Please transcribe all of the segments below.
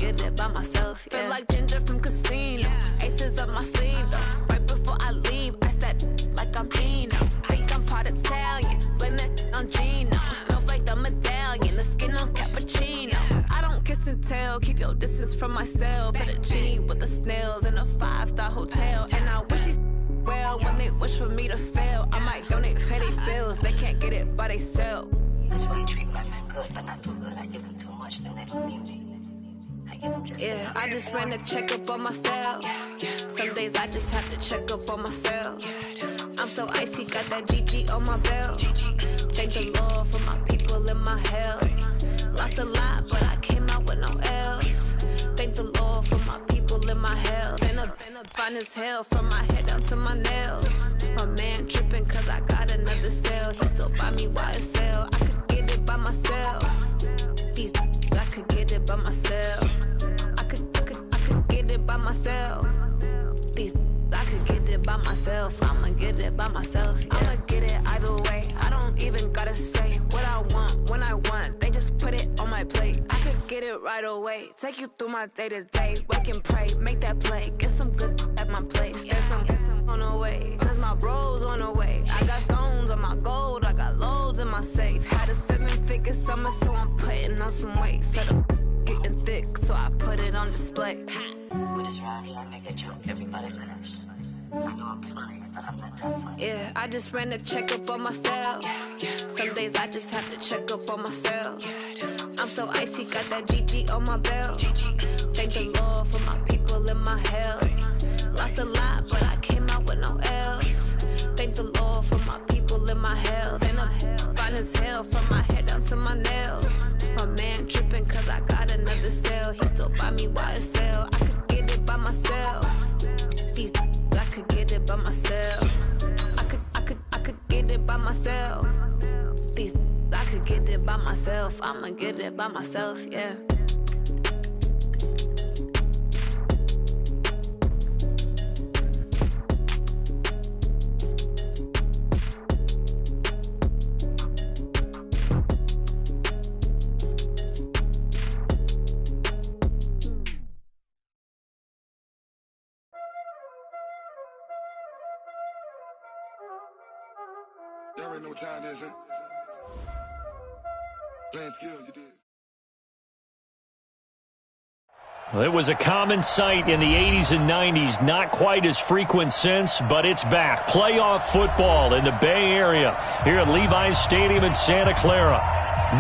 get it by myself. Feel like Ginger from Casino. Aces up my sleeve though. Right before I leave, I said like I'm Eno. Think I'm part Italian, blame that on Gino. Snowflake the medallion, the skin on cappuccino. I don't kiss and tell, keep your distance from myself. At a genie with the snails in a 5-star hotel. And I wish he's well when they wish for me to fail. I might donate petty bills, they can't get it by themselves. That's why you treat my friend good, but not too good. I give them too much, then they don't need me. I give them just enough. I just ran a checkup on myself. Some days I just have to check up on myself. I'm so icy, got that GG on my belt. Thank the Lord for my people in my health. Lost a lot, but I came out with no else. Thank the Lord for my people in my health. And I'm fine as hell from my head up to my nails. My man tripping cause I got another cell. He still buy me YSL. I could get it by myself. These I could get it by myself. I could get it by myself. These I could get it by myself. I'ma get it by myself. I'ma get it either way. I don't even gotta say what I want when I want. They just put it on my plate. I could get it right away. Take you through my day to day. Wake and pray, make that play. Get some good at my place. There's some on the way, cause my bro's on the way. I got stones on my gold, I got loads in my safe. Had a 7-figure summer, so I'm putting on some weight. Set up getting thick, so I put it on display. With this round here, I make a joke, everybody laughs. I know I'm funny, but I'm not that funny. Yeah, I just ran a checkup on myself. Some days I just have to check up on myself. I'm so icy, got that GG on my belt. Thank the Lord for my people in my health. Lost a lot, but I came out with no else. Thank the Lord for my people in my health. And I'm fine as hell from my head down to my nails. My man tripping cause I got another cell. He still buy me YSL. I could get it by myself. These I could get it by myself. I could get it by myself. These I could get it by myself. I'ma get it by myself, yeah. Y'all already know what time it is, huh? Playing skills, you did. Well, it was a common sight in the 80s and 90s, not quite as frequent since, but it's back. Playoff football in the Bay Area here at Levi's Stadium in Santa Clara.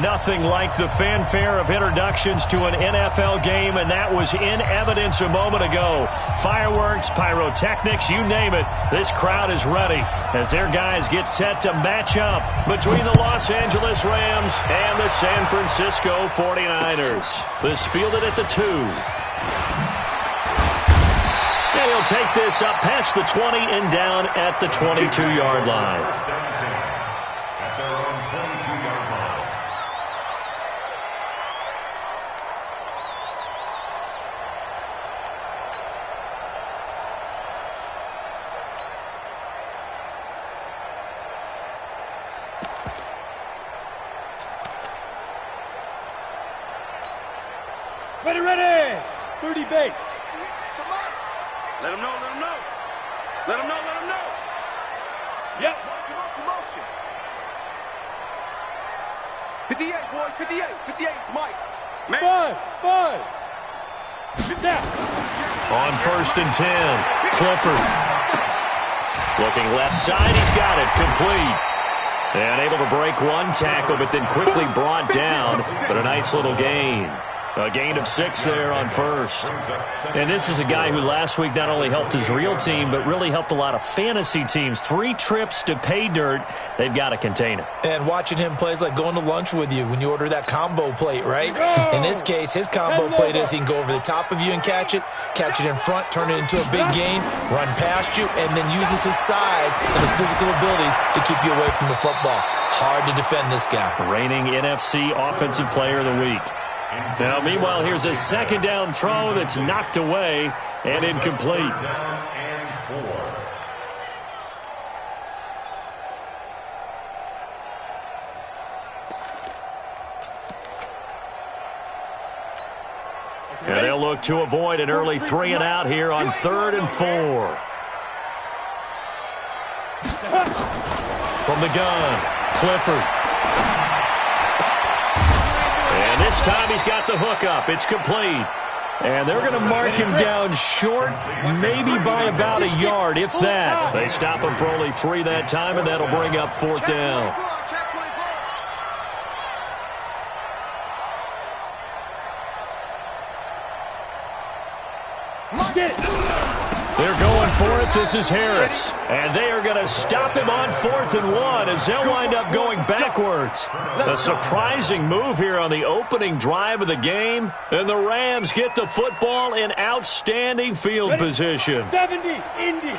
Nothing like the fanfare of introductions to an NFL game, and that was in evidence a moment ago. Fireworks, pyrotechnics, you name it. This crowd is ready as their guys get set to match up between the Los Angeles Rams and the San Francisco 49ers. This fielded at the 2. And he'll take this up past the 20 and down at the 22-yard line. Ready! 30 base. Come on. Let him know. Yep. Motion. 58, boys, 58. 58, Mike. Man. Buzz. Get down. On 1st and 10, Clifford. Looking left side, he's got it, complete. And able to break one tackle, but then quickly brought down. But a nice little gain. A gain of 6 there on 1st. And this is a guy who last week not only helped his real team, but really helped a lot of fantasy teams. 3 trips to pay dirt. They've got to contain it. And watching him play is like going to lunch with you when you order that combo plate, right? In this case, his combo plate is he can go over the top of you and catch it in front, turn it into a big gain, run past you, and then uses his size and his physical abilities to keep you away from the football. Hard to defend this guy. Reigning NFC Offensive Player of the Week. Now, meanwhile, here's a 2nd down throw that's knocked away and incomplete. And they'll look to avoid an early 3 and out here on 3rd and 4. From the gun, Clifford. And this time he's got the hook up. It's complete. And they're going to mark him down short, maybe by about a yard, if that. They stop him for only 3 that time, and that'll bring up 4th down. They're going for it. This is Harris. And they are going to stop him on 4th and 1 as they'll wind up going backwards. A surprising move here on the opening drive of the game. And the Rams get the football in outstanding field position. 70, Indy.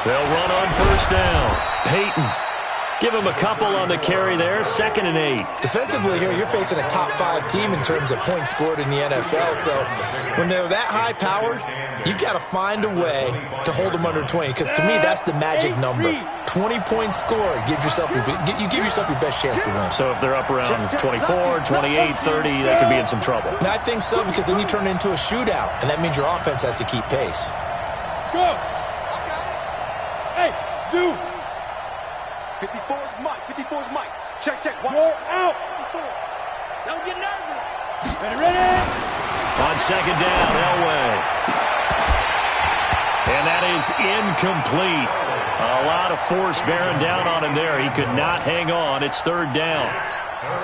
They'll run on 1st down. Peyton. Give him a couple on the carry there, 2nd and 8. Defensively here, you're facing a top 5 team in terms of points scored in the NFL. So when they're that high-powered, you've got to find a way to hold them under 20. Because to me, that's the magic number. 20 points scored. You give yourself your best chance to win. So if they're up around 24, 28, 30, they could be in some trouble. And I think so, because then you turn it into a shootout. And that means your offense has to keep pace. Go. Hey, Zoo. 54's Mike. 54's Mike. Check. You're out. Don't get nervous. Ready. On 2nd down, Elway. And that is incomplete. A lot of force bearing down on him there. He could not hang on. It's 3rd down.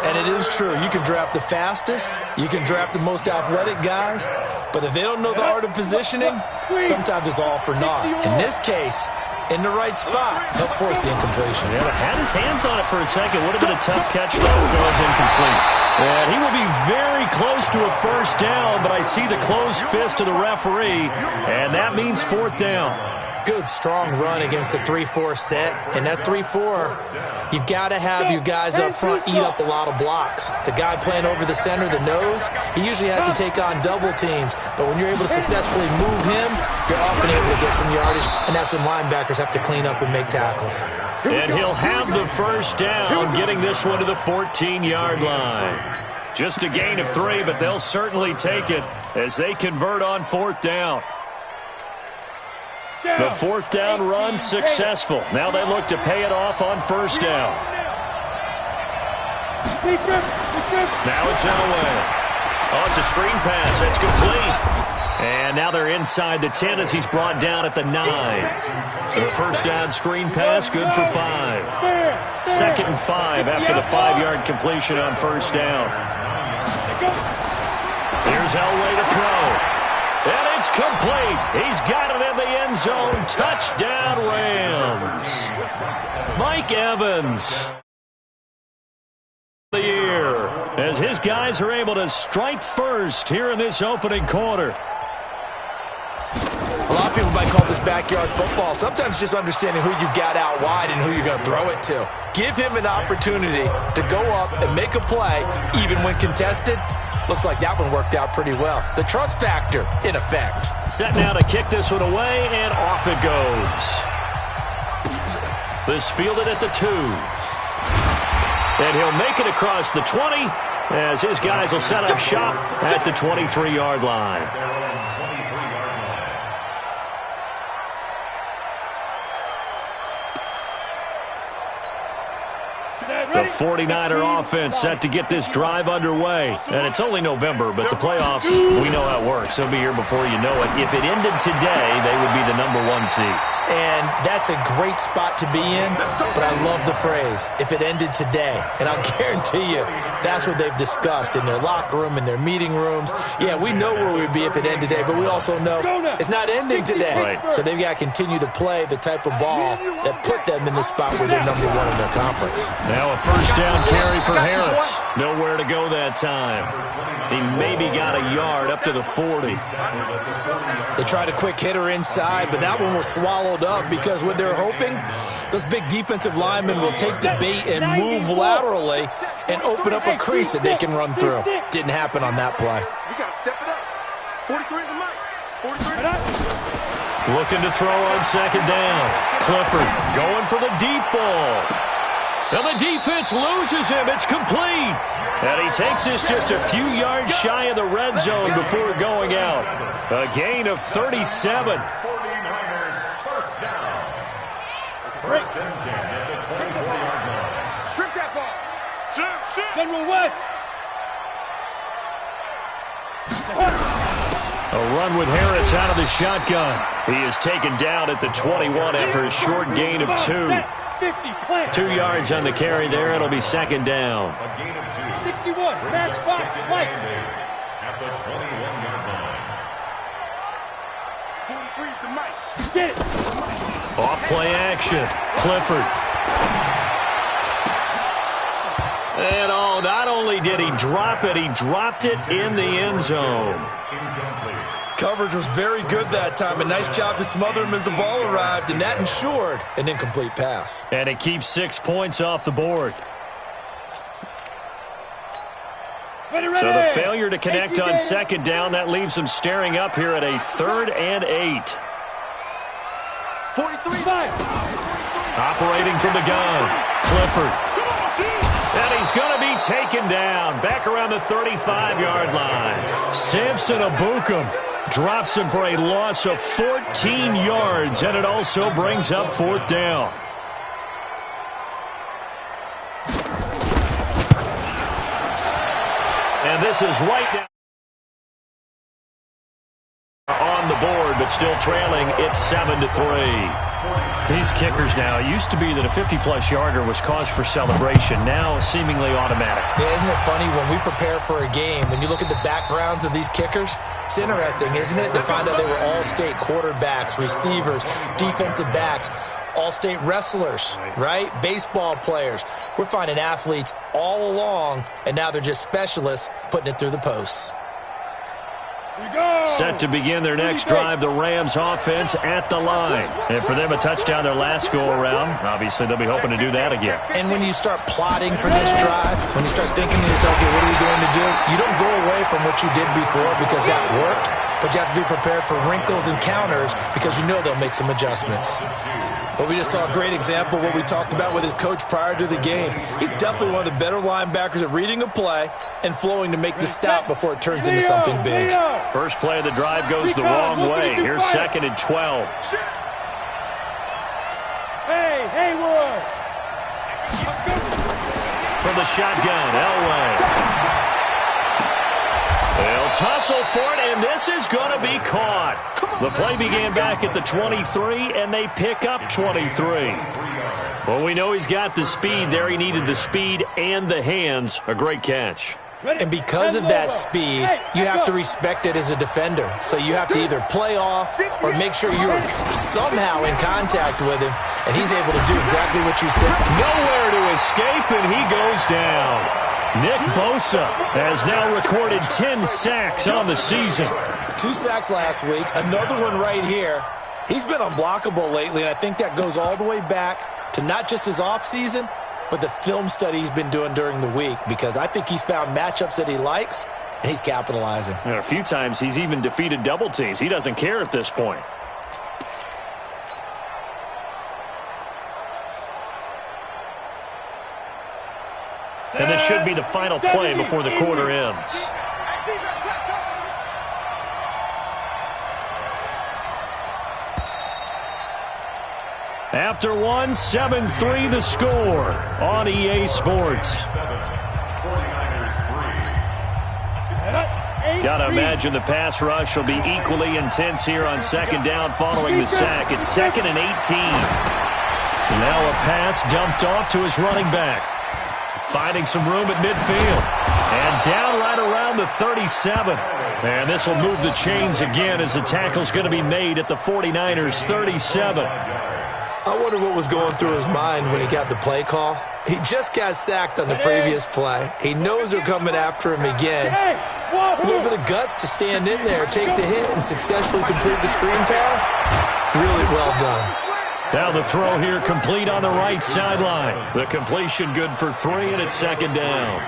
And it is true. You can draft the fastest. You can draft the most athletic guys. But if they don't know the art of positioning, sometimes it's all for naught. In this case, in the right spot, they'll force the incompletion. Yeah, had his hands on it for a second. Would have been a tough catch, though, if it was incomplete. And he will be very close to a 1st down, but I see the closed fist of the referee, and that means 4th down. Good, strong run against the 3-4 set. And that 3-4, you've got to have your guys up front eat up a lot of blocks. The guy playing over the center, the nose, he usually has to take on double teams. But when you're able to successfully move him, you're often able to get some yardage, and that's when linebackers have to clean up and make tackles. And he'll have the 1st down, getting this one to the 14-yard line. Just a gain of 3, but they'll certainly take it as they convert on 4th down. The 4th down run successful. Now they look to pay it off on 1st down. Now it's Elway. Oh, it's a screen pass. That's complete. And now they're inside the 10 as he's brought down at the 9. The 1st down screen pass, good for 5. 2nd and 5 after the 5-yard completion on 1st down. Here's Elway to throw. And it's complete. He's got it in the end zone. Touchdown, Rams. Mike Evans. The year as his guys are able to strike first here in this opening quarter. A lot of people might call this backyard football. Sometimes just understanding who you've got out wide and who you're going to throw it to. Give him an opportunity to go up and make a play, even when contested. Looks like that one worked out pretty well. The trust factor, in effect. Set now to kick this one away, and off it goes. This fielded at the 2. And he'll make it across the 20 as his guys will set up shop at the 23-yard line. The 49er offense set to get this drive underway. And it's only November, but the playoffs, we know how it works. They'll be here before you know it. If it ended today, they would be the #1 seed. And that's a great spot to be in, but I love the phrase, if it ended today. And I'll guarantee you, that's what they've discussed in their locker room, in their meeting rooms. Yeah, we know where we'd be if it ended today, but we also know it's not ending today. Right. So they've got to continue to play the type of ball that put them in the spot where they're #1 in their conference. Now a 1st down carry for Harris. Nowhere to go that time. He maybe got a yard up to the 40. They tried a quick hitter inside, but that one was swallowed up because what they're hoping, those big defensive linemen will take the bait and move laterally and open up a crease that they can run through. Didn't happen on that play. We got to step it up. 43 is the mic. 43. Looking to throw on 2nd down. Clifford going for the deep ball. And the defense loses him. It's complete. And he takes this just a few yards shy of the red zone before going out. A gain of 37. 49ers first down. First and 10 at the 24-yard line. Strip that ball. General West. A run with Harris out of the shotgun. He is taken down at the 21 after a short gain of 2. 2 yards on the carry there. It'll be second down. A gain of 2. 61. Match box. Lights. At the 21-yard line. 43's the mic. Get it. Off play action. Clifford. And not only did he drop it, he dropped it in the end zone. Incomplete. Coverage was very good that time. A nice job to smother him as the ball arrived, and that ensured an incomplete pass. And it keeps 6 points off the board. So the failure to connect on second down, that leaves them staring up here at a 3rd and 8. 43. Operating from the gun, Clifford. And he's going to be taken down back around the 35-yard line. Samson Abukum drops him for a loss of 14 yards, and it also brings up 4th down. And this is right now on the board, but still trailing. It's 7-3. These kickers now, it used to be that a 50-plus yarder was cause for celebration. Now, seemingly automatic. Yeah, isn't it funny when we prepare for a game, when you look at the backgrounds of these kickers, it's interesting, isn't it, to find out they were all-state quarterbacks, receivers, defensive backs, all-state wrestlers, right? Baseball players. We're finding athletes all along, and now they're just specialists putting it through the posts. Set to begin their next drive, the Rams offense at the line. And for them, a touchdown their last go-around. Obviously, they'll be hoping to do that again. And when you start plotting for this drive, when you start thinking to yourself, okay, what are we going to do? You don't go away from what you did before because that worked, but you have to be prepared for wrinkles and counters because you know they'll make some adjustments. Well, we just saw a great example of what we talked about with his coach prior to the game. He's definitely one of the better linebackers at reading a play and flowing to make the stop before it turns into something big. First play of the drive goes the wrong way. Here's 2nd and 12. Hey, Haywood. From the shotgun, Elway. They'll tussle for it, and this is going to be caught. The play began back at the 23, and they pick up 23. Well, we know he's got the speed there. He needed the speed and the hands. A great catch. And because of that speed, you have to respect it as a defender. So you have to either play off or make sure you're somehow in contact with him, and he's able to do exactly what you said. Nowhere to escape, and he goes down. Nick Bosa has now recorded 10 sacks on the season. 2 sacks last week, another one right here. He's been unblockable lately, and I think that goes all the way back to not just his offseason, but the film study he's been doing during the week, because I think he's found matchups that he likes, and he's capitalizing. And a few times he's even defeated double teams. He doesn't care at this point. And this should be the final play before the quarter ends. After one, 7-3 the score on EA Sports. Got to imagine the pass rush will be equally intense here on second down following the sack. It's 2nd and 18. Now a pass dumped off to his running back. Finding some room at midfield. And down right around the 37. And this will move the chains again as the tackle's going to be made at the 49ers' 37. I wonder what was going through his mind when he got the play call. He just got sacked on the previous play. He knows they're coming after him again. A little bit of guts to stand in there, take the hit, and successfully complete the screen pass. Really well done. Now the throw here complete on the right sideline. The completion good for 3, and it's second down.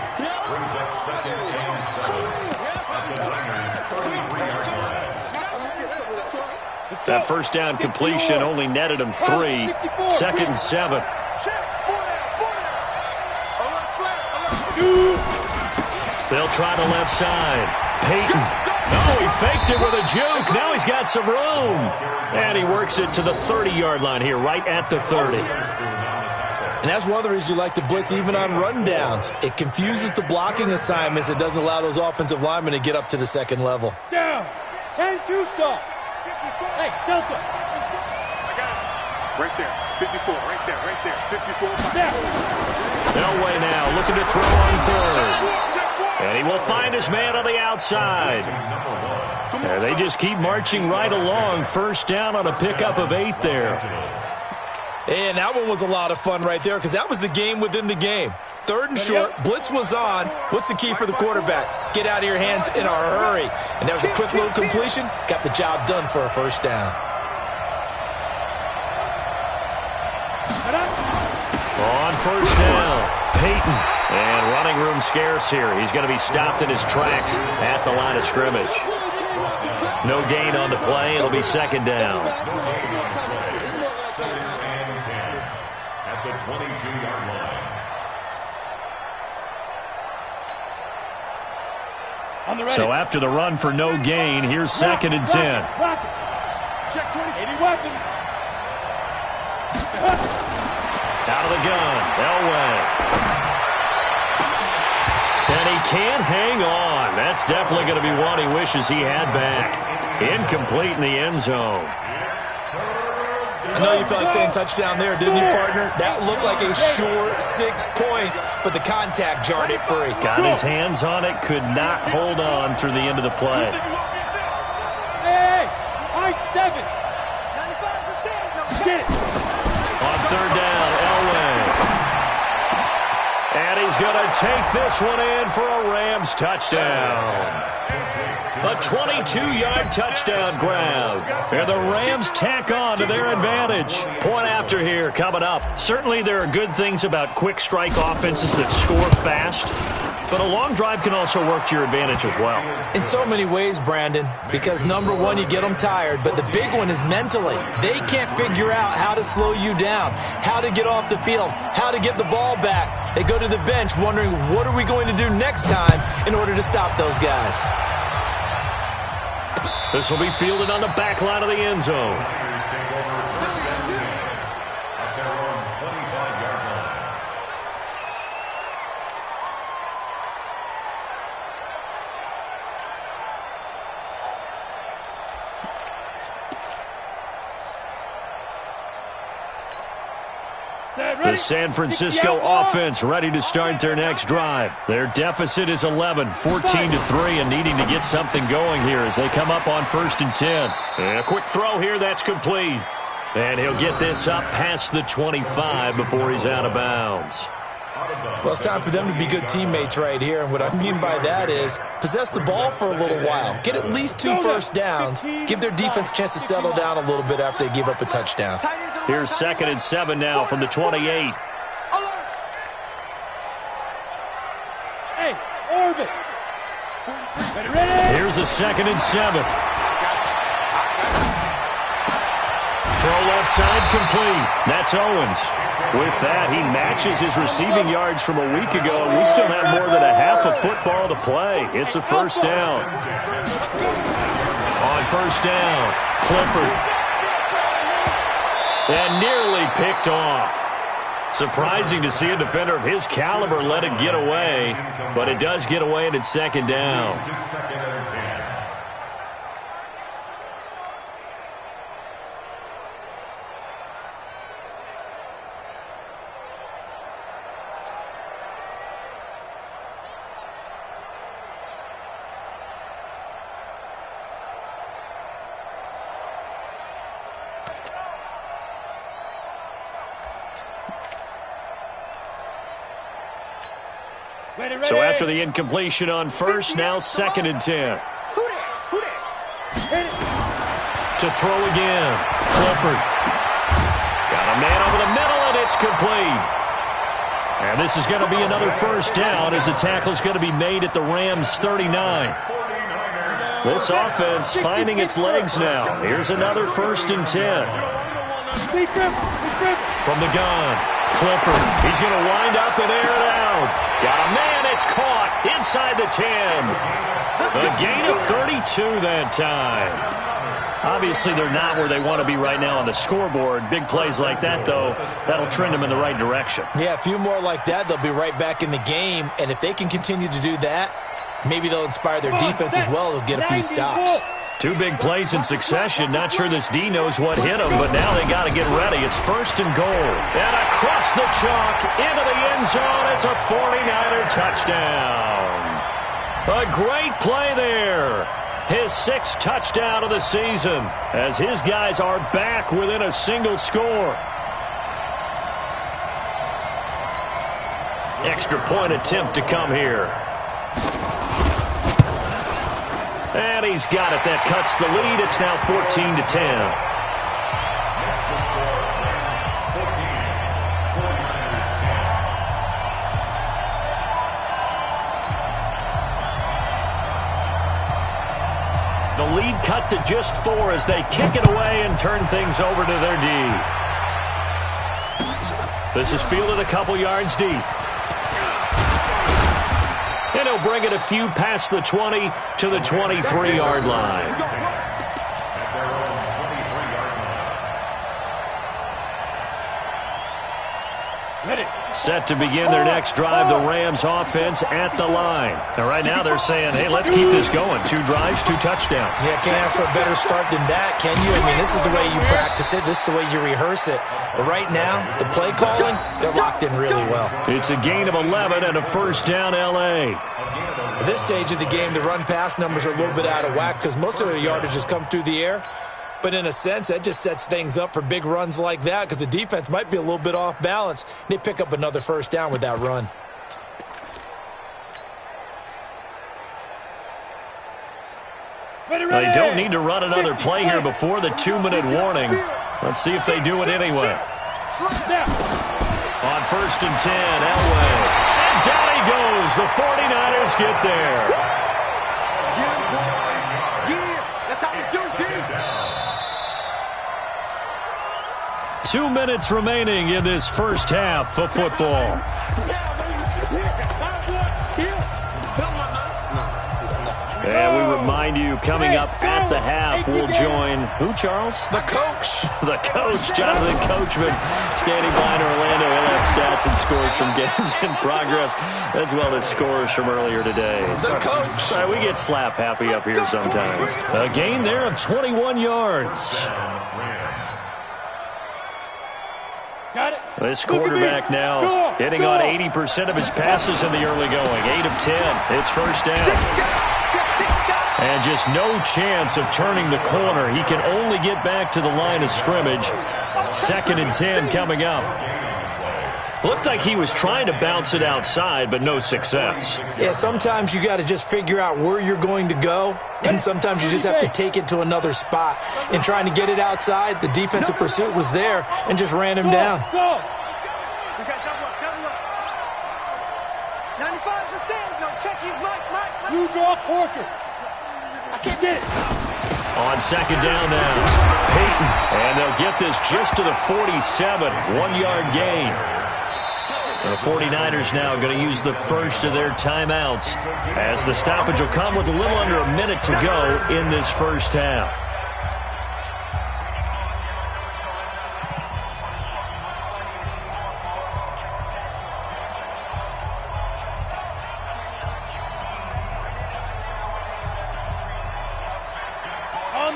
That first down completion only netted him 3. 2nd and 7. They'll try the left side. Peyton. Oh, he faked it with a juke. Now he's got some room. And he works it to the 30-yard line here, right at the 30. And that's one of the reasons you like to blitz even on rundowns. It confuses the blocking assignments. It doesn't allow those offensive linemen to get up to the second level. Down. 10-2 soft. Hey, Delta. I got it. Right there. 54. Right there. Right there. 54. Elway now looking to throw on third. And he will find his man on the outside. And they just keep marching right along. First down on a pickup of 8 there. And that one was a lot of fun right there because that was the game within the game. Third and short, blitz was on. What's the key for the quarterback? Get out of your hands in a hurry. And that was a quick little completion. Got the job done for a first down. On first down, Peyton. And running room scarce here. He's going to be stopped in his tracks at the line of scrimmage. No gain on the play. It'll be second down. At the 22-yard line. So after the run for no gain, here's second and 10. Check 20. 80 weapon. Out of the gun, Elway. And he can't hang on. That's definitely going to be one he wishes he had back. Incomplete in the end zone. I know you felt like saying touchdown there, didn't you, partner? That looked like a sure 6 points, but the contact jarred it free. Got his hands on it, could not hold on through the end of the play. Hey, I-7. 95%. Get it. On third down, Elway. And he's going to take this one in for a Rams touchdown. A 22-yard touchdown grab. And the Rams tack on to their advantage. Point after here coming up. Certainly there are good things about quick strike offenses that score fast. But a long drive can also work to your advantage as well. In so many ways, Brandon, because number one, you get them tired, but the big one is mentally. They can't figure out how to slow you down, how to get off the field, how to get the ball back. They go to the bench wondering, what are we going to do next time in order to stop those guys? This will be fielded on the back line of the end zone. The San Francisco offense ready to start their next drive. Their deficit is 11, 14-3, and needing to get something going here as they come up on first and 10. And a quick throw here, that's complete. And he'll get this up past the 25 before he's out of bounds. Well, it's time for them to be good teammates right here. And what I mean by that is possess the ball for a little while. Get at least 2 first downs. Give their defense a chance to settle down a little bit after they give up a touchdown. Here's second and 7 now from the 28. Hey, orbit. Here's a second and 7. Throw left side complete. That's Owens. With that, he matches his receiving yards from a week ago, and we still have more than a half of football to play. It's a first down. On first down, Clifford. And nearly picked off. Surprising to see a defender of his caliber let it get away, but it does get away and it's second down. So after the incompletion on first, now second and 10. To throw again. Clifford. Got a man over the middle, and it's complete. And this is going to be another first down as the tackle's going to be made at the Rams' 39. This offense finding its legs now. Here's another first and 10. From the gun. Clifford, he's going to wind up and air it out. Got a man, it's It's caught inside the 10. A gain of 32 that time. Obviously, they're not where they want to be right now on the scoreboard. Big plays like that, though, that'll trend them in the right direction. Yeah, a few more like that, they'll be right back in the game. And if they can continue to do that, maybe they'll inspire their defense as well. They'll get a few stops. 2 big plays in succession. Not sure this D knows what hit them, but now they got to get ready. It's 1st and goal. And across the chalk, into the end zone. It's a 49er touchdown. A great play there. His 6th touchdown of the season as his guys are back within a single score. Extra point attempt to come here. And he's got it. That cuts the lead. It's now 14-10. The lead cut to just 4 as they kick it away and turn things over to their D. This is fielded a couple yards deep. And he'll bring it a few past the 20 to the 23-yard line. Set to begin their next drive, the Rams offense at the line. And right now they're saying, hey, let's keep this going. 2 drives, 2 touchdowns. Yeah, can't ask for a better start than that, can you? I mean, this is the way you practice it. This is the way you rehearse it. But right now, the play calling, they're locked in really well. It's a gain of 11 and a 1st down L.A. At this stage of the game, the run-pass numbers are a little bit out of whack because most of their yardage has come through the air. But in a sense, that just sets things up for big runs like that because the defense might be a little bit off balance. They pick up another 1st down with that run. They don't need to run another play here before the 2-minute warning. Let's see if they do it anyway. On 1st and 10, Elway. And down he goes. The 49ers get there. 2 minutes remaining in this first half of football. And we remind you, coming up at the half, we'll join, who, Charles? The coach. The coach, Jonathan Coachman, standing by in Orlando. He'll have stats and scores from games in progress, as well as scores from earlier today. The coach. Sorry, we get slap happy up here sometimes. A gain there of 21 yards. This quarterback now hitting on 80% of his passes in the early going. 8 of 10. It's 1st down. And just no chance of turning the corner. He can only get back to the line of scrimmage. 2nd and 10 coming up. Looked like he was trying to bounce it outside, but no success. Yeah, sometimes you got to just figure out where you're going to go, and sometimes you just have to take it to another spot. In trying to get it outside, the defensive pursuit was there and just ran him down. 95%. No, check his mic. You draw quarter. I can't get it. On 2nd down now, Peyton. And they'll get this just to the 47. 1-yard gain. The 49ers now going to use the first of their timeouts as the stoppage will come with a little under a minute to go in this first half.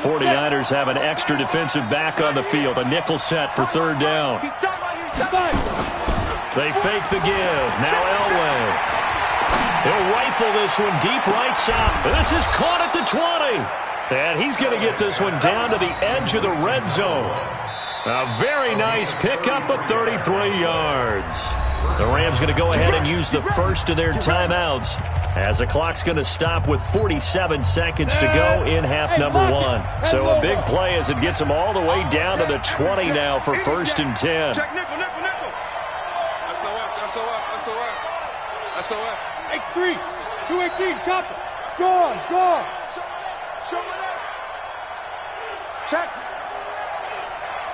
The 49ers have an extra defensive back on the field. A nickel set for 3rd down. They fake the give. Now Elway. He'll rifle this one deep right side. This is caught at the 20. And he's going to get this one down to the edge of the red zone. A very nice pickup of 33 yards. The Rams going to go ahead and use the first of their timeouts as the clock's going to stop with 47 seconds to go in half number 1. So a big play as it gets them all the way down to the 20 now for 1st and 10. X3, 218, chopper. Go. Show me that. Check.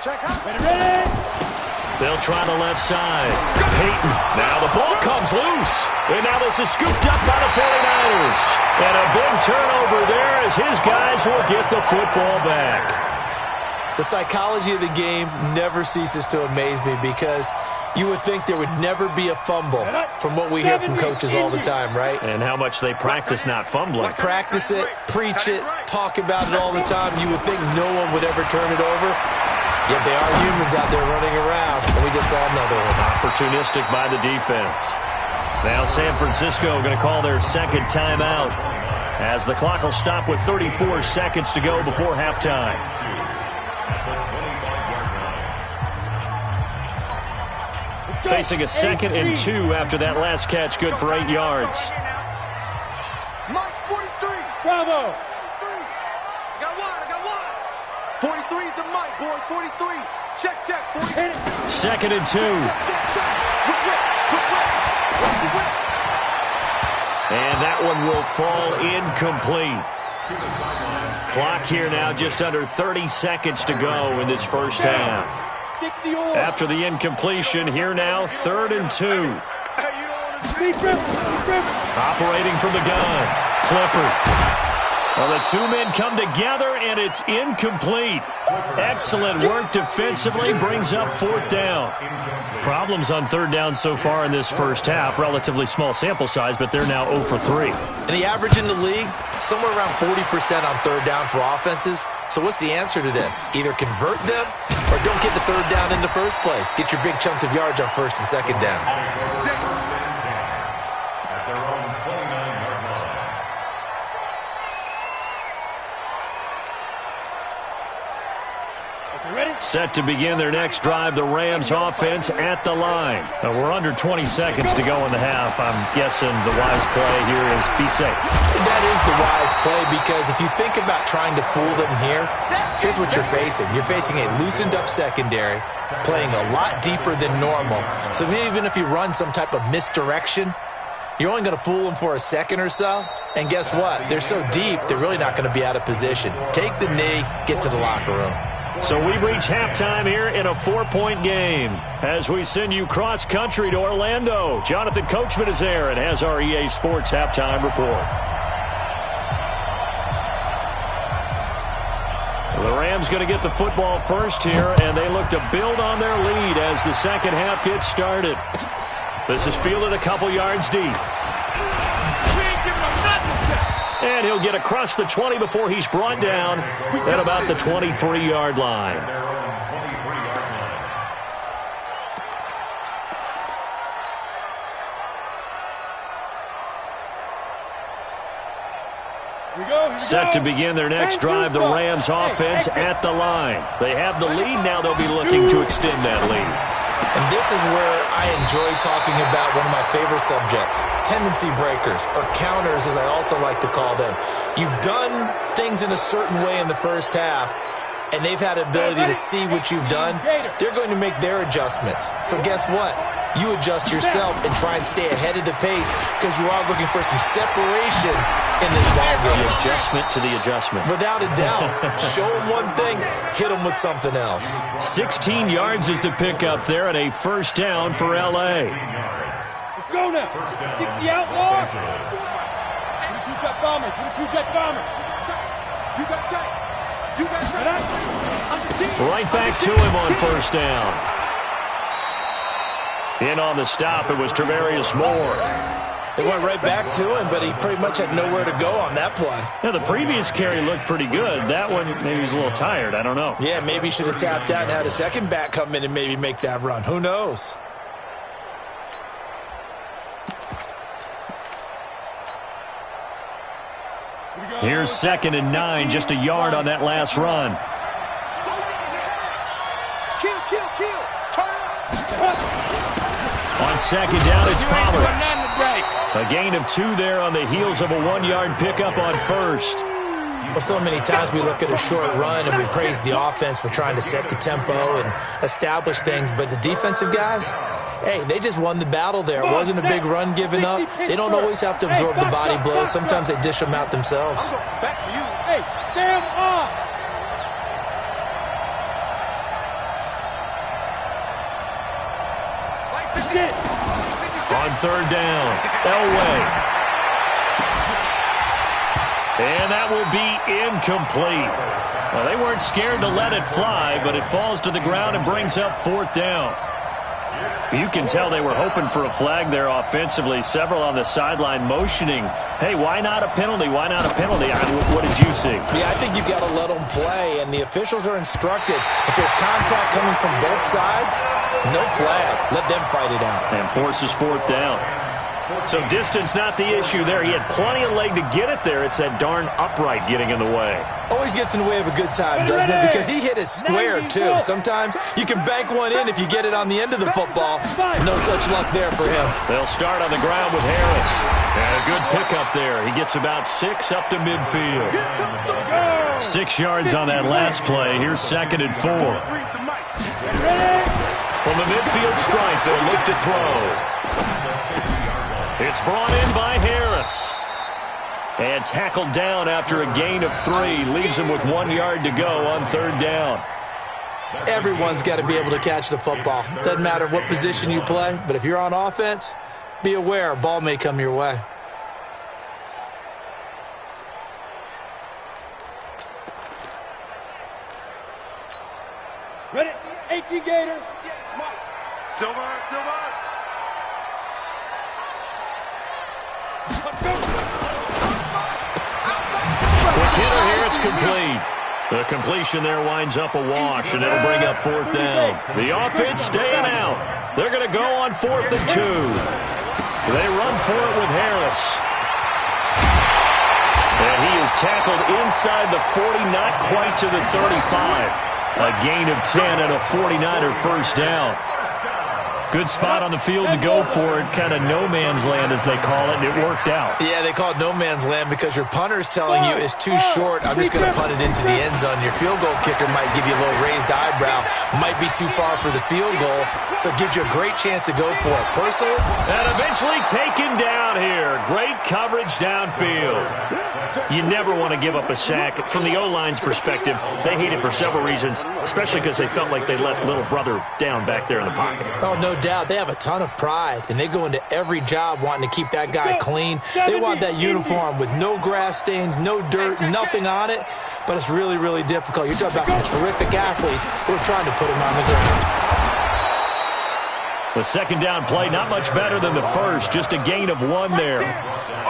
Ready. They'll try the left side. Peyton. Now the ball comes loose. And now this is scooped up by the 49ers. And a big turnover there as his guys will get the football back. The psychology of the game never ceases to amaze me because you would think there would never be a fumble from what we hear from coaches all the time, right? And how much they practice not fumbling. Practice it, preach it, talk about it all the time. You would think no one would ever turn it over. Yet they are humans out there running around, and we just saw another one. Opportunistic by the defense. Now San Francisco going to call their second timeout as the clock will stop with 34 seconds to go before halftime. Facing a 2nd and 2 after that last catch, good for 8 yards. Mike's 43. Bravo. 43. Got one. 43 is the Mike, boy. 43. Check. 43. 2nd and 2. Check. And that one will fall incomplete. Clock here now just under 30 seconds to go in this first half. After the incompletion, here now, 3rd and 2. Operating from the gun, Clifford. Well, the two men come together, and it's incomplete. Excellent work defensively, brings up 4th down. Problems on 3rd down so far in this first half. Relatively small sample size, but they're now 0 for 3. And the average in the league, somewhere around 40% on 3rd down for offenses. So what's the answer to this? Either convert them or don't get the 3rd down in the first place. Get your big chunks of yards on 1st and 2nd down. Set to begin their next drive, the Rams offense at the line. Now, we're under 20 seconds to go in the half. I'm guessing the wise play here is be safe. That is the wise play because if you think about trying to fool them here, here's what you're facing. You're facing a loosened up secondary, playing a lot deeper than normal. So even if you run some type of misdirection, you're only going to fool them for a second or so. And guess what? They're so deep, they're really not going to be out of position. Take the knee, get to the locker room. So we've reached halftime here in a 4-point game. As we send you cross-country to Orlando, Jonathan Coachman is there and has our EA Sports halftime report. The Rams going to get the football first here, and they look to build on their lead as the second half gets started. This is fielded a couple yards deep. And he'll get across the 20 before he's brought down at about the 23-yard line. Set to begin their next drive, the Rams offense at the line. They have the lead now. They'll be looking to extend that lead. And this is where I enjoy talking about one of my favorite subjects, tendency breakers, or counters as I also like to call them. You've done things in a certain way in the first half, and they've had ability to see what you've done. They're going to make their adjustments. So guess what? You adjust yourself and try and stay ahead of the pace because you are looking for some separation in this ballgame. The adjustment to the adjustment. Without a doubt. Show them one thing, hit them with something else. 16 yards is the pickup there and a first down for L.A. Let's go now. 60 outlaw. 22 jet bombers. 22 jet bombers. You got tight. You got tight. Right back to him on first down. In on the stop, it was Travarius Moore. They went right back to him, but he pretty much had nowhere to go on that play. Now, the previous carry looked pretty good. That one, maybe he was a little tired. I don't know. Yeah, maybe he should have tapped out and had a second back come in and maybe make that run. Who knows? Here's 2nd and 9, just a yard on that last run. Kill. Turn up. On 2nd down, it's Pollard. A gain of 2 there on the heels of a 1-yard pickup on first. Well, so many times we look at a short run and we praise the offense for trying to set the tempo and establish things, but the defensive guys, hey, they just won the battle there. It wasn't a big run given up. They don't always have to absorb the body blows. Sometimes they dish them out themselves. Back to you. Hey, stand up. On third down, Elway. And that will be incomplete. Well, they weren't scared to let it fly, but it falls to the ground and brings up fourth down. You can tell they were hoping for a flag there offensively. Several on the sideline motioning, hey, why not a penalty? Why not a penalty? What did you see? Yeah, I think you've got to let them play, and the officials are instructed. If there's contact coming from both sides, no flag. Let them fight it out. And forces fourth down. So distance not the issue there. He had plenty of leg to get it there. It's that darn upright getting in the way. Always gets in the way of a good time, doesn't it? Because he hit it square, too. Sometimes you can bank one in if you get it on the end of the football. No such luck there for him. They'll start on the ground with Harris. And a good pickup there. He gets about 6 up to midfield. 6 yards on that last play. Here's 2nd and 4. From the midfield stripe, they'll look to throw. It's brought in by Harris. And tackled down after a gain of 3. Leaves him with 1 yard to go on third down. Everyone's got to be able to catch the football. Doesn't matter what position you play, but if you're on offense, be aware a ball may come your way. Ready? 18 Gator. Silver. Quick hitter here, it's complete. The completion there winds up a wash, and it'll bring up fourth down. The offense staying out. They're going to go on 4th and 2. They run for it with Harris. And he is tackled inside the 40, not quite to the 35. A gain of 10 and a 49er first down. Good spot on the field to go for it. Kind of no man's land, as they call it, and it worked out. Yeah, they call it no man's land because your punter's telling you it's too short. I'm just going to punt it into the end zone. Your field goal kicker might give you a little raised eyebrow. Might be too far for the field goal, so it gives you a great chance to go for it. Personally, and eventually taken down here. Great coverage downfield. You never want to give up a sack. From the O-line's perspective, they hate it for several reasons, especially because they felt like they let little brother down back there in the pocket. Oh, no doubt. They have a ton of pride, and they go into every job wanting to keep that guy clean. They want that uniform with no grass stains, no dirt, nothing on it, but it's really, really difficult. You're talking about some terrific athletes who are trying to put him on the ground. The second down play, not much better than the first, just a gain of 1 there.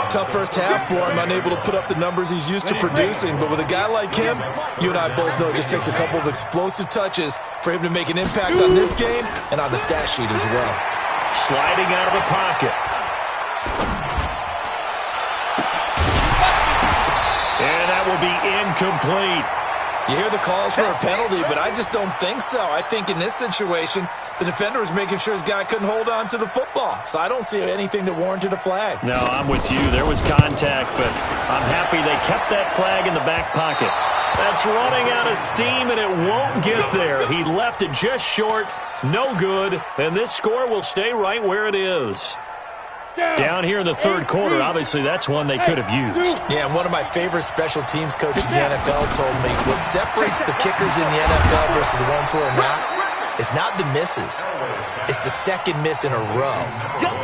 Tough first half for him, unable to put up the numbers he's used to producing. But with a guy like him, you and I both know it just takes a couple of explosive touches for him to make an impact on this game and on the stat sheet as well. Sliding out of the pocket. And that will be incomplete. You hear the calls for a penalty, but I just don't think so. I think in this situation, the defender was making sure his guy couldn't hold on to the football. So I don't see anything that warranted a flag. No, I'm with you. There was contact, but I'm happy they kept that flag in the back pocket. That's running out of steam, and it won't get there. He left it just short. No good. And this score will stay right where it is. Down here in the third quarter, obviously that's one they could have used. Yeah, and one of my favorite special teams coaches in the NFL told me what separates the kickers in the NFL versus the ones who are not, it's not the misses. It's the second miss in a row.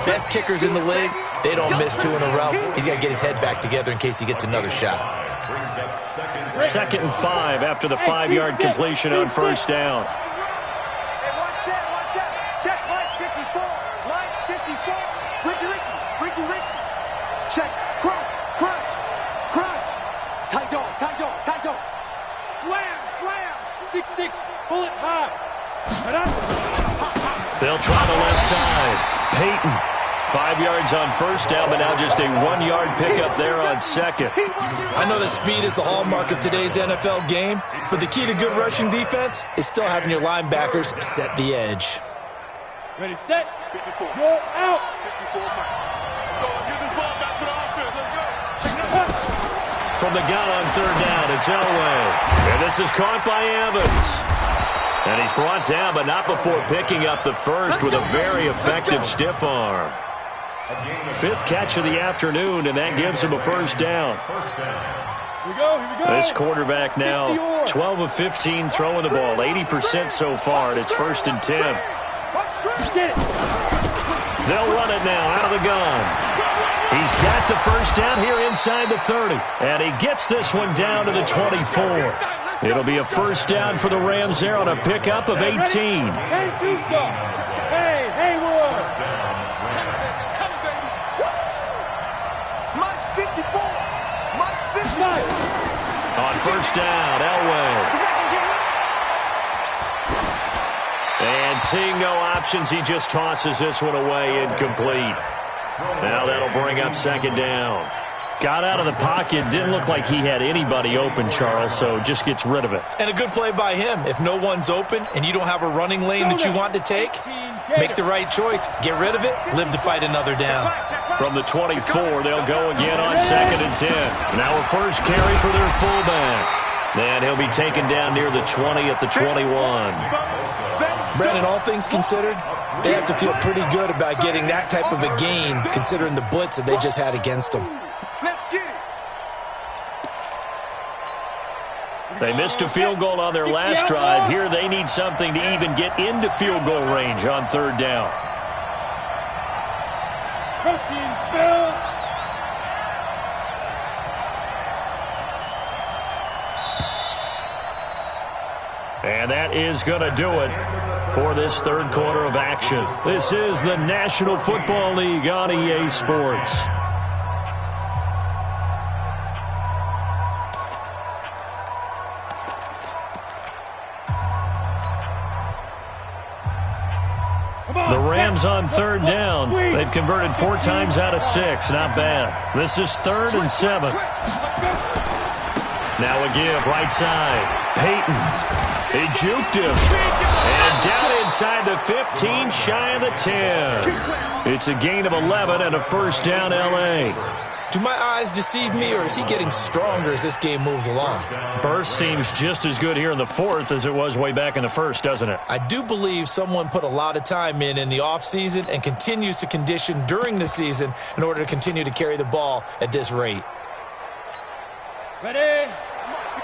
Best kickers in the league, they don't miss 2 in a row. He's got to get his head back together in case he gets another shot. 2nd and 5 after the 5-yard completion on first down. Check, crunch. Tight dog. Slam. 6'6", bullet high. They'll try the left side. Peyton, 5 yards on first down, but now just a 1-yard pickup there on second. I know that speed is the hallmark of today's NFL game, but the key to good rushing defense is still having your linebackers set the edge. Ready, set, roll out. 54 Mike. Let's get this ball back to the offense. Let's go. Check it out. From the gun on third down, it's Elway. And this is caught by Evans. And he's brought down, but not before picking up the first with a very effective stiff arm. 5th catch of the afternoon, and that gives him a first down. Here we go. This quarterback now 12 of 15 throwing the ball, 80% so far, and it's 1st and 10. Get it. They'll run it now out of the gun. He's got the first down here inside the 30. And he gets this one down to the 24. It'll be a first down for the Rams there on a pickup of 18. Hey, Haywood. Come, baby. Mike's 54. Mike's 54. On first down, Elway. And seeing no options, he just tosses this one away, incomplete. Now that'll bring up second down. Got out of the pocket, didn't look like he had anybody open, Charles, so just gets rid of it. And a good play by him. If no one's open and you don't have a running lane that you want to take, make the right choice. Get rid of it, live to fight another down. From the 24, they'll go again on 2nd and 10. Now a first carry for their fullback. And he'll be taken down near the 20 at the 21. Brandon, all things considered, they have to feel pretty good about getting that type of a gain, considering the blitz that they just had against them. Let's get it. They missed a field goal on their last drive. Here they need something to even get into field goal range on 3rd down. Protein spill. And that is going to do it for this 3rd quarter of action. This is the National Football League on EA Sports. The Rams on 3rd down. They've converted 4 times out of 6. Not bad. This is 3rd and 7. Now a give right side. Peyton. He juked him. And down inside the 15, shy of the 10. It's a gain of 11 and a first down, L.A. Do my eyes deceive me, or is he getting stronger as this game moves along? Burst seems just as good here in the 4th as it was way back in the 1st, doesn't it? I do believe someone put a lot of time in the offseason and continues to condition during the season in order to continue to carry the ball at this rate. Ready?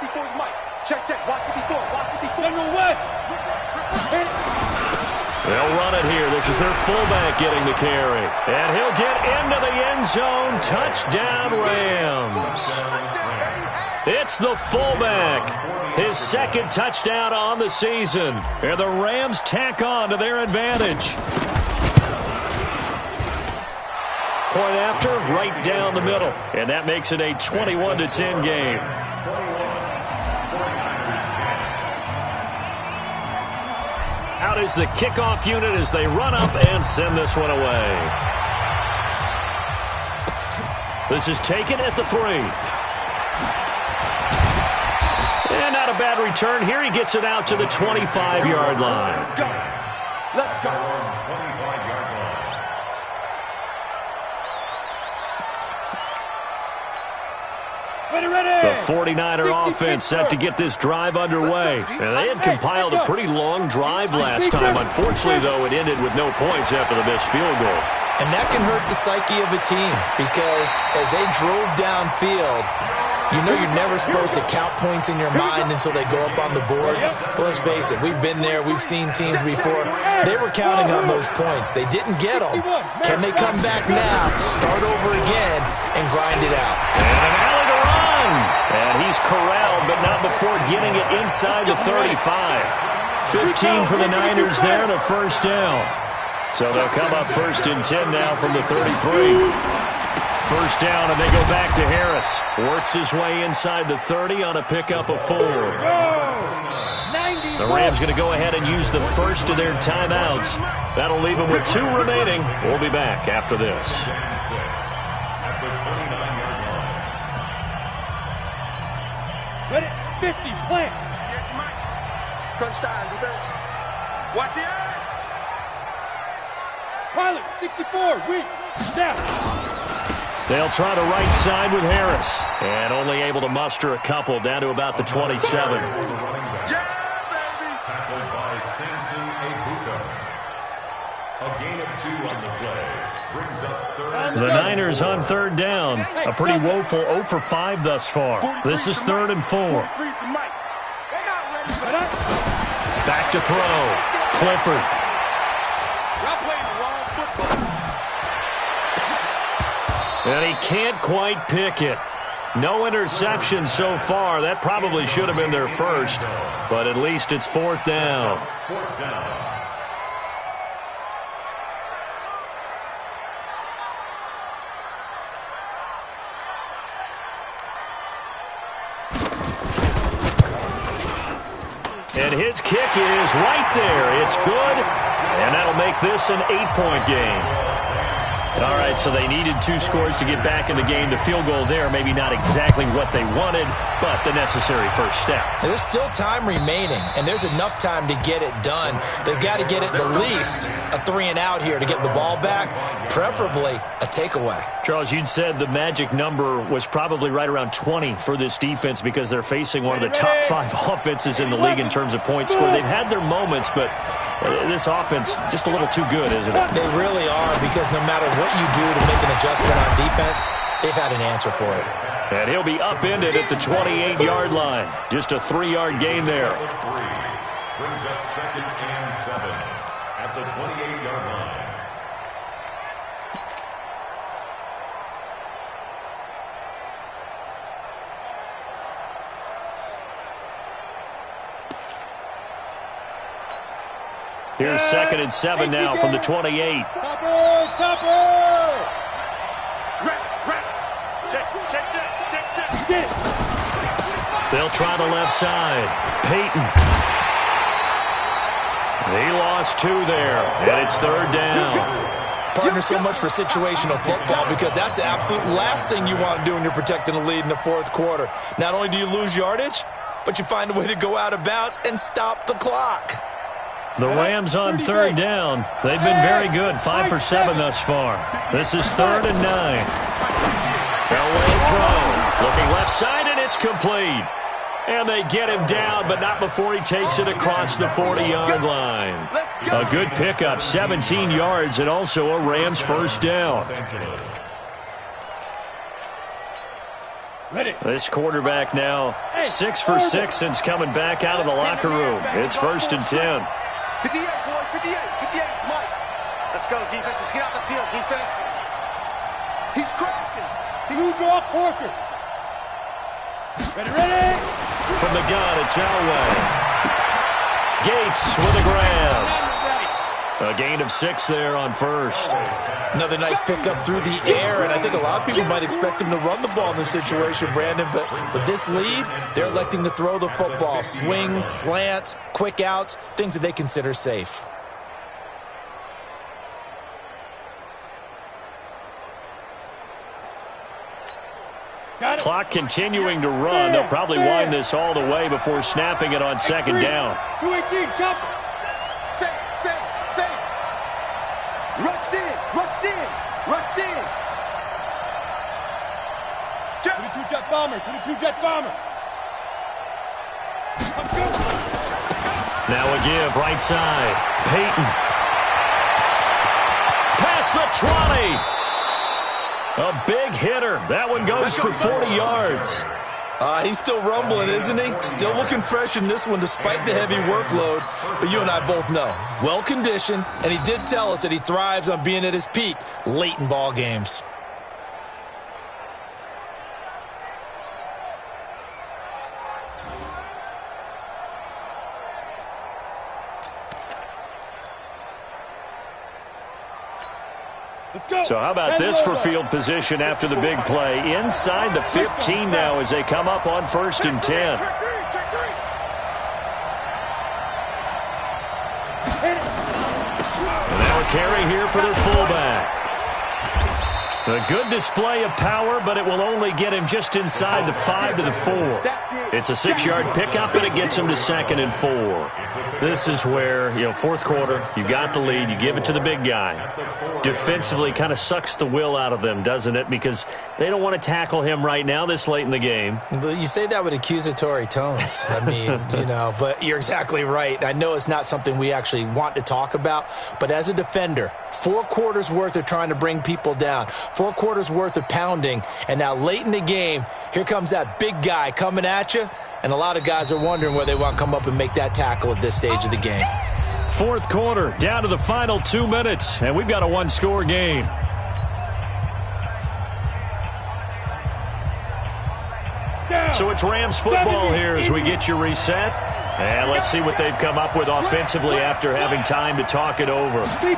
54 Mike. Check. Watch 54. Watch 54. General West. They'll run it here. This is their fullback getting the carry. And he'll get into the end zone. Touchdown, Rams. It's the fullback. His 2nd touchdown on the season. And the Rams tack on to their advantage. Point after, right down the middle. And that makes it a 21-10 game. Out is the kickoff unit as they run up and send this one away. This is taken at the 3. And not a bad return. Here he gets it out to the 25-yard line. Let's go. The 49er offense set to get this drive underway. And they had compiled a pretty long drive last time. Unfortunately, though, it ended with no points after the missed field goal. And that can hurt the psyche of a team because as they drove downfield, you know you're never supposed to count points in your mind until they go up on the board. But let's face it, we've been there. We've seen teams before. They were counting on those points. They didn't get them. Can they come back now, start over again, and grind it out? And an alley to run. And he's corralled, but not before getting it inside the 35. 15 for the Niners there and a first down. So they'll come up 1st and 10 now from the 33. First down, and they go back to Harris. Works his way inside the 30 on a pickup of 4. The Rams going to go ahead and use the first of their timeouts. That'll leave them with 2 remaining. We'll be back after this. Ready? 50, plant. Get Mike. Crunch time, defense. Watch the edge. Pilot, 64, weak, snap. They'll try the right side with Harris. And only able to muster a couple down to about the 27. Yeah, baby. Tackled by Samson Ebuka. A gain of 2 on the play. Brings up 3rd. The Niners on 3rd down. A pretty woeful 0 for 5 thus far. This is 3rd and 4. Back to throw. Clifford. Y'all playing the wrong football. And he can't quite pick it. No interception so far. That probably should have been their first, but at least it's fourth down. Fourth down. And his kick is right there. It's good, and that'll make this an 8-point game. All right, so they needed 2 scores to get back in the game. The field goal there, maybe not exactly what they wanted, but the necessary first step. There's still time remaining, and there's enough time to get it done. They've got to get at the least a 3-and-out here to get the ball back, preferably a takeaway. Charles, you'd said the magic number was probably right around 20 for this defense because they're facing one of the top 5 offenses in the league in terms of points scored. They've had their moments, but this offense just a little too good, isn't it? They really are, because no matter what you do to make an adjustment on defense, they've had an answer for it. And he'll be upended at the 28-yard line. Just a 3-yard gain there. Brings up 2nd and 7 at the 28-yard line. Here's 2nd and 7 now from the 28. They'll try the left side. Peyton. He lost 2 there, and it's 3rd down. Partner, so much for situational football, because that's the absolute last thing you want to do when you're protecting a lead in the 4th quarter. Not only do you lose yardage, but you find a way to go out of bounds and stop the clock. The Rams on 3rd down. They've been very good, 5 for 7 thus far. This is 3rd and 9. Elway throw. Looking left side, and it's complete. And they get him down, but not before he takes it across the 40-yard line. A good pickup, 17 yards, and also a Rams first down. This quarterback now 6 for 6 since coming back out of the locker room. It's 1st and 10. 58, boy, 58, 58, Mike. Let's go, defense. Let's get out the field, defense. He's crashing. You draw quarters. Ready? From the gun, it's Elway. Gates with a grab. A gain of 6 there on 1st. Another nice pickup through the air, and I think a lot of people might expect him to run the ball in this situation, Brandon, but with this lead, they're electing to throw the football. Swings, slants, quick outs, things that they consider safe. Clock continuing to run. They'll probably wind this all the way before snapping it on 2nd down. 218, jump. Say. Rush in. 22 jet bomber. Now a give, right side. Peyton. Past the 20. A big hitter. That one goes for 40 yards. He's still rumbling, isn't he? Still looking fresh in this one despite the heavy workload. But you and I both know, well-conditioned, and he did tell us that he thrives on being at his peak late in ball games. So how about this for field position after the big play? Inside the 15 now as they come up on 1st and 10. And now a carry here for their fullback. A good display of power, but it will only get him just inside the 5 to the 4. It's a 6-yard pickup, and it gets him to 2nd and 4. This is where, 4th quarter, you got the lead, you give it to the big guy. Defensively kind of sucks the will out of them, doesn't it? Because they don't want to tackle him right now this late in the game. But you say that with accusatory tones. I mean, but you're exactly right. I know it's not something we actually want to talk about, but as a defender, 4 quarters worth of trying to bring people down, 4 quarters worth of pounding, and now late in the game, here comes that big guy coming at you, and a lot of guys are wondering where they want to come up and make that tackle at this stage of the game. 4th quarter, down to the final 2 minutes, and we've got a 1-score game. So it's Rams football here as we get you reset. And let's see what they've come up with offensively after having time to talk it over. On second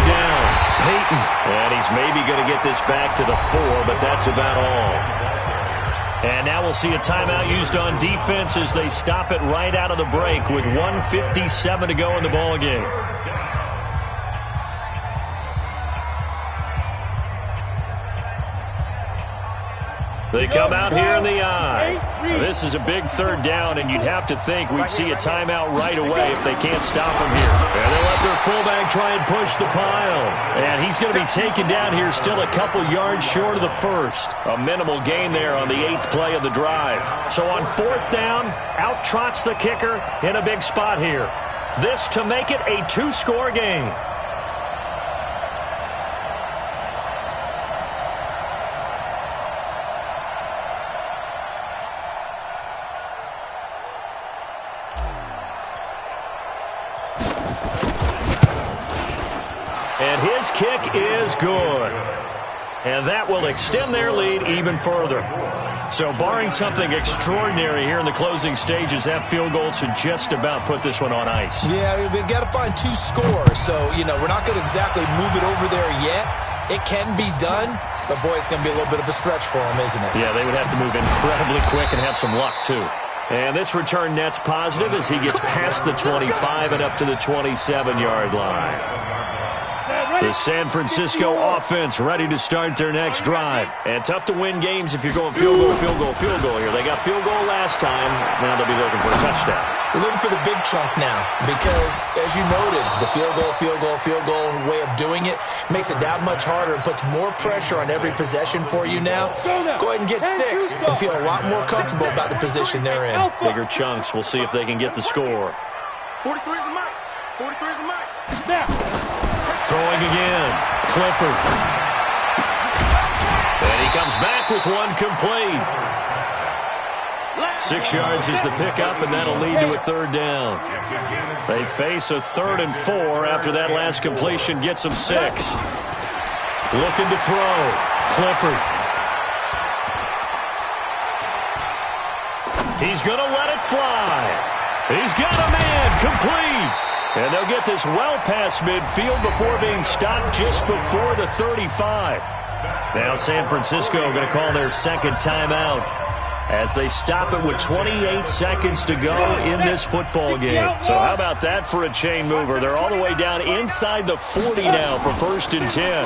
down, Peyton. And he's maybe going to get this back to the 4, but that's about all. And now we'll see a timeout used on defense as they stop it right out of the break with 1:57 to go in the ballgame. They come out here in the eye. This is a big third down, and you'd have to think we'd see a timeout right away if they can't stop him here. And they'll let their fullback try and push the pile. And he's going to be taken down here still a couple yards short of the first. A minimal gain there on the 8th play of the drive. So on 4th down, out trots the kicker in a big spot here. This to make it a 2-score game. And his kick is good. And that will extend their lead even further. So barring something extraordinary here in the closing stages, that field goal should just about put this one on ice. Yeah, we've got to find 2 scores. So, we're not going to exactly move it over there yet. It can be done, but, boy, it's going to be a little bit of a stretch for them, isn't it? Yeah, they would have to move incredibly quick and have some luck, too. And this return net's positive as he gets past the 25 and up to the 27-yard line. The San Francisco offense ready to start their next drive. And tough to win games if you're going field goal, field goal, field goal here. They got field goal last time. Now they'll be looking for a touchdown. They're looking for the big chunk now because, as you noted, the field goal way of doing it makes it that much harder and puts more pressure on every possession for you now. Go ahead and get 6 and feel a lot more comfortable about the position they're in. Bigger chunks. We'll see if they can get the score. 43 is the mic. 43 is the mic. Snap. Throwing again. Clifford. And he comes back with one complete. 6 yards is the pickup, and that'll lead to a 3rd down. They face a 3rd and 4 after that last completion gets them 6. Looking to throw. Clifford. He's going to let it fly. He's got a man complete. And they'll get this well past midfield before being stopped just before the 35. Now San Francisco going to call their 2nd timeout as they stop it with 28 seconds to go in this football game. So how about that for a chain mover? They're all the way down inside the 40 now for 1st and 10.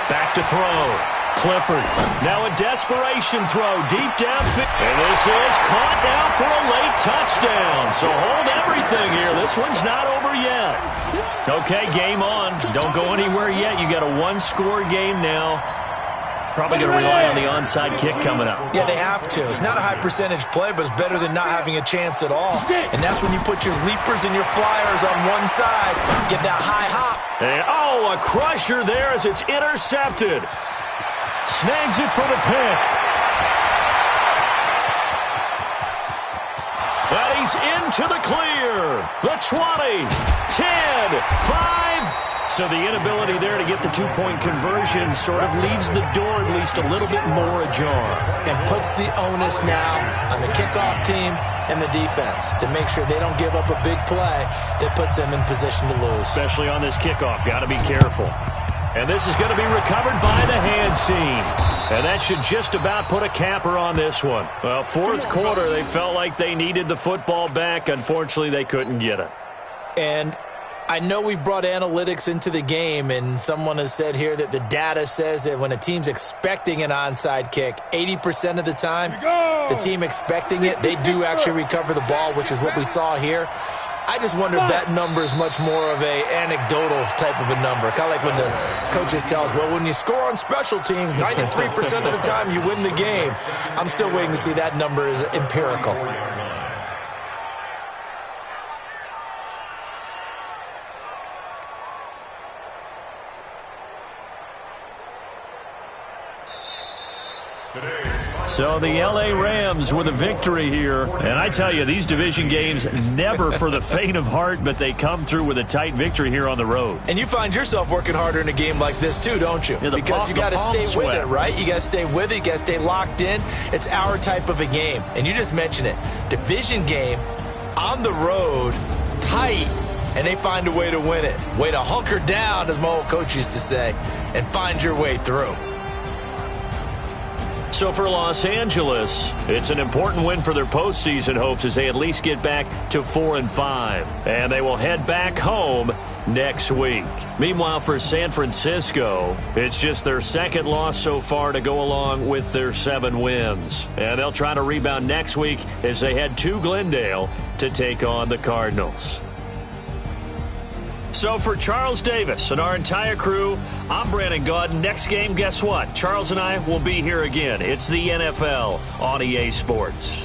Back to throw. Clifford. Now a desperation throw deep downfield. And this is caught now for a late touchdown. So hold everything here. This one's not over yet. Okay, game on. Don't go anywhere yet. You got a 1-score game now. Probably going to rely on the onside kick coming up. Yeah, they have to. It's not a high percentage play, but it's better than not having a chance at all. And that's when you put your leapers and your flyers on one side. Get that high hop. And, a crusher there as it's intercepted. Snags it for the pick. And he's into the clear. The 20, 10, 5. So the inability there to get the 2-point conversion sort of leaves the door at least a little bit more ajar. And puts the onus now on the kickoff team and the defense to make sure they don't give up a big play that puts them in position to lose. Especially on this kickoff. Got to be careful. And this is going to be recovered by the hands team. And that should just about put a capper on this one. Well, 4th quarter, they felt like they needed the football back. Unfortunately, they couldn't get it. And I know we brought analytics into the game, and someone has said here that the data says that when a team's expecting an onside kick, 80% of the time, the team expecting it, they do actually recover the ball, which is what we saw here. I just wonder if that number is much more of a anecdotal type of a number. Kind of like when the coaches tell us, well, when you score on special teams, 93% of the time you win the game. I'm still waiting to see that number is empirical. So the L.A. Rams with a victory here. And I tell you, these division games never for the faint of heart, but they come through with a tight victory here on the road. And you find yourself working harder in a game like this too, don't you? Yeah, because you got to stay with it, right? You got to stay with it. You got to stay locked in. It's our type of a game. And you just mentioned it. Division game on the road, tight, and they find a way to win it. Way to hunker down, as my old coach used to say, and find your way through. So for Los Angeles, it's an important win for their postseason hopes as they at least get back to 4-5. And they will head back home next week. Meanwhile, for San Francisco, it's just their second loss so far to go along with their 7 wins. And they'll try to rebound next week as they head to Glendale to take on the Cardinals. So for Charles Davis and our entire crew, I'm Brandon Gaudin. Next game, guess what? Charles and I will be here again. It's the NFL on EA Sports.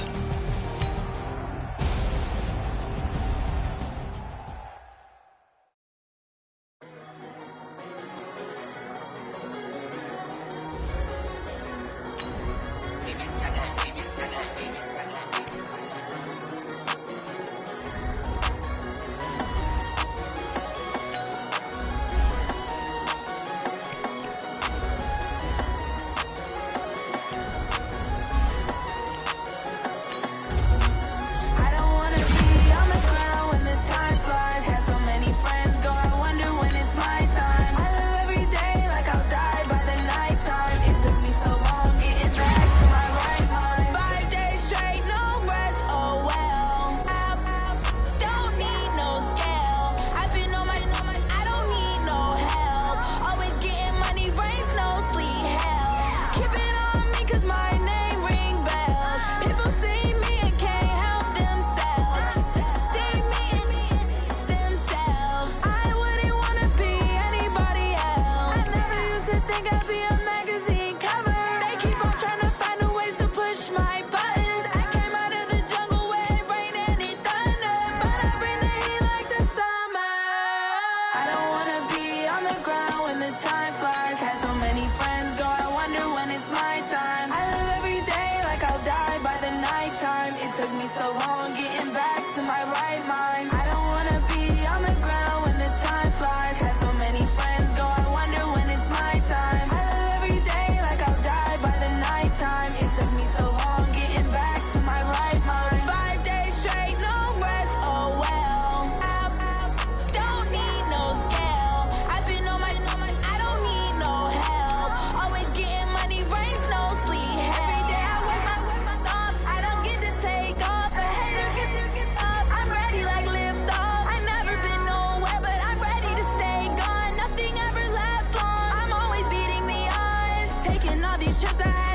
These trips I